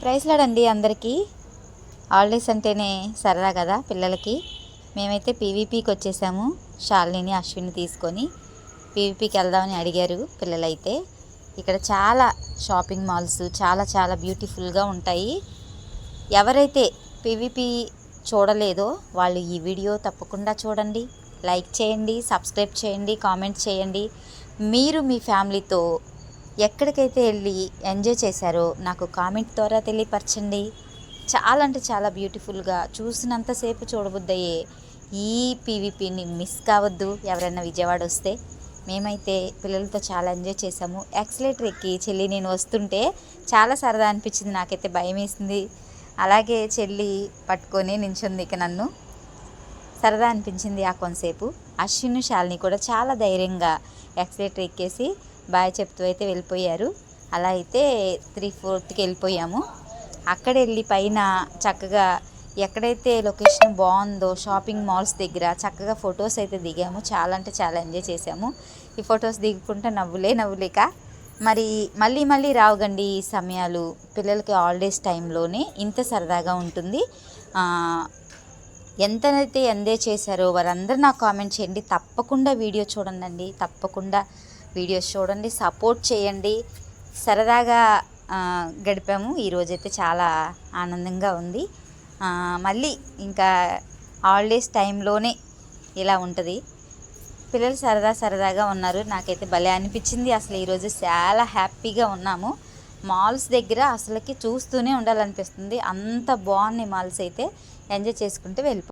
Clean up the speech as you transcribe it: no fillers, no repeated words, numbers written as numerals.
Price లాడండి అందరికీ. Holidays అంటేనే సరదా కదా పిల్లలకి. మేమైతే పీవీపీకి వచ్చేసాము. శాలిని అశ్విని తీసుకొని పీవీపీకి వెళ్దామని అడిగారు పిల్లలైతే. ఇక్కడ చాలా షాపింగ్ మాల్స్ చాలా చాలా బ్యూటిఫుల్గా ఉంటాయి. ఎవరైతే పీవీపీ చూడలేదో వాళ్ళు ఈ వీడియో తప్పకుండా చూడండి, లైక్ చేయండి, సబ్స్క్రైబ్ చేయండి, కామెంట్ చేయండి. మీరు మీ ఫ్యామిలీతో ఎక్కడికైతే వెళ్ళి ఎంజాయ్ చేశారో నాకు కామెంట్ ద్వారా తెలియపరచండి. చాలా అంటే చాలా బ్యూటిఫుల్గా చూసినంతసేపు చూడబుద్దయ్యే ఈ పీవీపీని మిస్ కావద్దు ఎవరైనా విజయవాడ వస్తే. మేమైతే పిల్లలతో చాలా ఎంజాయ్ చేసాము. యాక్సిలేటర్ ఎక్కి చెల్లి నేను వస్తుంటే చాలా సరదా అనిపించింది. నాకైతే భయం వేసింది. అలాగే చెల్లి పట్టుకొని నించుంది. ఇక నన్ను సరదా అనిపించింది ఆ కొంతసేపు. అశ్విన్ శాలిని కూడా చాలా ధైర్యంగా యాక్సిలేటర్ ఎక్కేసి బాయ్ చెప్తూ అయితే వెళ్ళిపోయారు. అలా అయితే 3/4కి వెళ్ళిపోయాము. అక్కడ వెళ్ళి పైన చక్కగా ఎక్కడైతే లొకేషన్ బాగుందో షాపింగ్ మాల్స్ దగ్గర చక్కగా ఫొటోస్ అయితే దిగాము. చాలా అంటే చాలా ఎంజాయ్ చేసాము. ఈ ఫొటోస్ దిగుకుంటే నవ్వులేక మరి మళ్ళీ మళ్ళీ రావుగండి ఈ సమయాలు. పిల్లలకి హాలిడేస్ టైంలోనే ఇంత సరదాగా ఉంటుంది. ఎంతనైతే ఎంజాయ్ చేశారో వారందరూ నాకు కామెంట్ చేయండి. తప్పకుండా వీడియో చూడండి, తప్పకుండా వీడియోస్ చూడండి, సపోర్ట్ చేయండి. సరదాగా గడిపాము. ఈరోజైతే చాలా ఆనందంగా ఉంది. మళ్ళీ ఇంకా హాలిడేస్ టైంలోనే ఇలా ఉంటుంది. పిల్లలు సరదాగా ఉన్నారు. నాకైతే భలే అనిపించింది. అసలు ఈరోజు చాలా హ్యాపీగా ఉన్నాము. మాల్స్ దగ్గర అసలుకి చూస్తూనే ఉండాలనిపిస్తుంది. అంత బాగున్నాయి మాల్స్ అయితే. ఎంజాయ్ చేసుకుంటూ వెళ్ళిపో